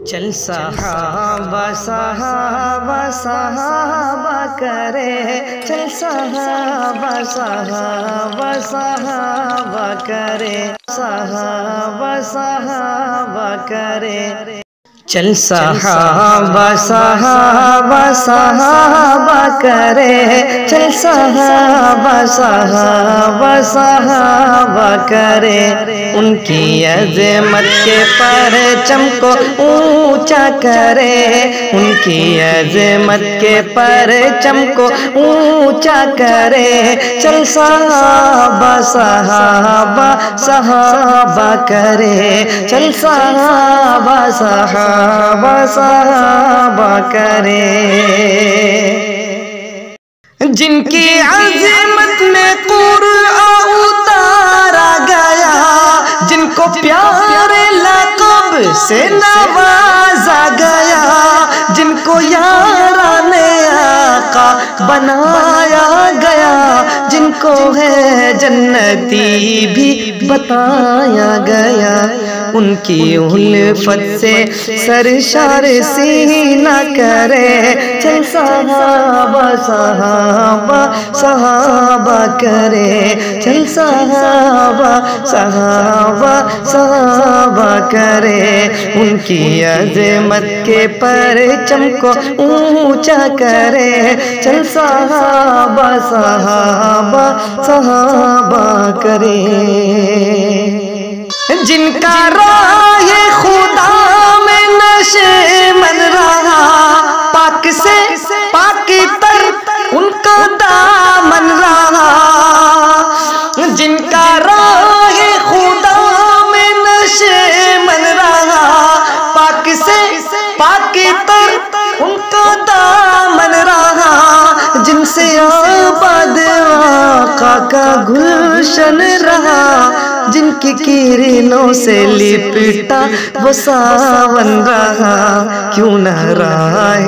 چل صحابہ صحابہ صحابہ کرے، چل صحابہ صحابہ صحابہ کرے، صحابہ صحابہ کرے، چل صحابہ صحابہ صحابہ کرے، چل صحابہ صحابہ صحابہ کرے، ان کی عظمت کے پرچم کو اونچا کرے، ان کی عظمت کے پرچم کو اونچا کرے، چل صحابہ صحابہ صحابہ کرے، چل صحابہ صحابہ صحابہ کرے، جن کی عظمت میں قرآن اتارا گیا، جن کو پیارے لقب سے نوازا گیا، جن کو یاران آقا بنایا گیا، جن کو ہے جنتی بھی بتایا گیا، ان کی الفت سے سرشار سینہ کرے، چل صحابہ صحابہ صحابہ کرے، چل صحابہ صحابہ صحابہ کرے، ان کی عظمت کے پرچم کو اونچا کرے، چل صحابہ صحابہ صحابہ کرے، جن کا راہ خدا میں نشے من رہا، پاک سے پاک تر ان کا دامن رہا، جن کا راہ خدا میں نشے من رہا، پاک سے پاک تر ان کا دامن رہا، جن سے آباد آقا کا گلشن رہا، جن کی کرنوں سے لپٹا وہ ساون رہا، کیوں نہ راہ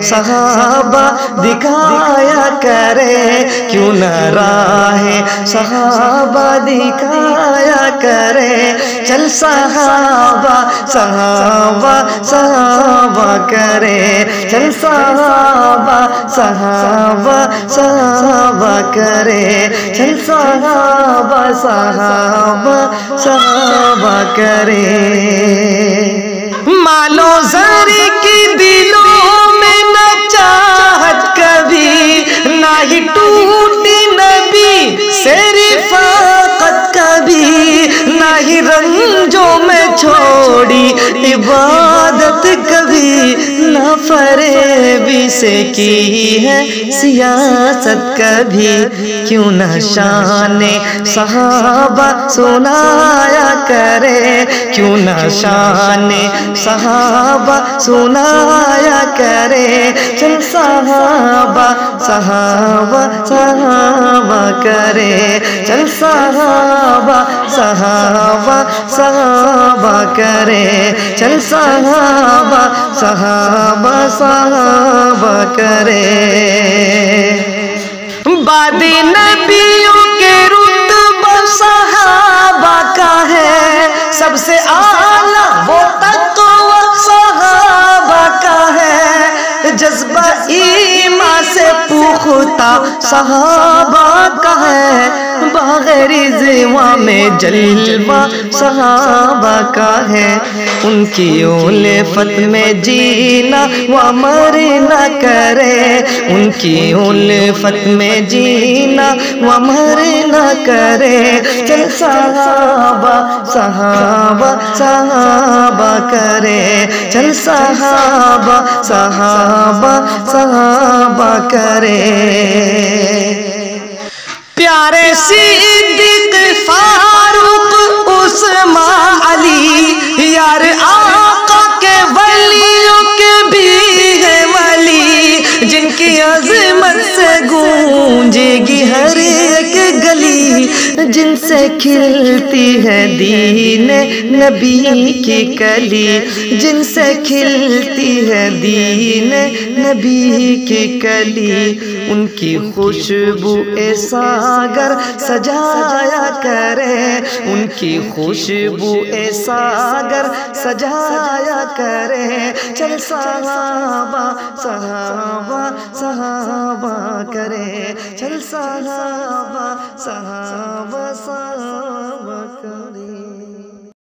صحابہ دکھایا کرے، کیوں نہ راہ صحابہ دکھایا کرے، چل صحابہ صحابہ صحابہ کرے، چل صحابہ صحابہ صحابہ کرے، چل صحابہ صحابہ صحابہ کرے، مال و زر کی دلوں میں نہ چاہت کبھی، نہ ہی ٹوٹی نبی سے رفاقت کبھی، نہ ہی رنجوں میں چھوڑی عبادت کبھی، نہ فریبی سے کی ہے سیاست کبھی، کیوں نہ شان صحابہ سنایا کرے، کیوں نہ شان صحابہ سنایا کرے، چل صحابہ صحابہ صحابہ کرے، چل صحابہ صحابہ صحابہ کرے، چل صحابہ صحابہ صحابہ کرے، بعد نبیوں کے رتبہ صحابہ کا ہے، سب سے اعلیٰ وہ تقوی صحابہ کا ہے، جذبہ ایمان سے پختہ صحابہ کا ہے، بغیر رضوا میں جلوہ صحابہ کا ہے، ان کی الفت میں جینا و مرنا کرے، ان کی الفت میں جینا و مرنا کرے، چل صحابہ صحابہ صحابہ کرے، چل صحابہ صحابہ صحابہ کرے، پیارے صدیق فاروق عثمان علی، یار آقا کے ولیوں کے بھی ہے ولی، جن کی عظمت سے گونجے گی ہر ایک گلی، جن سے کھلتی ہے دین نبی کی کلی، جن سے کھلتی ہے دین نبی کی کلی، ان کی خوشبو ساگر سجایا کرے، ان کی خوشبو ساگر سجایا کرے، چل صحابہ صحابہ صحابہ کرے، چل صحابہ صحابہ صحابہ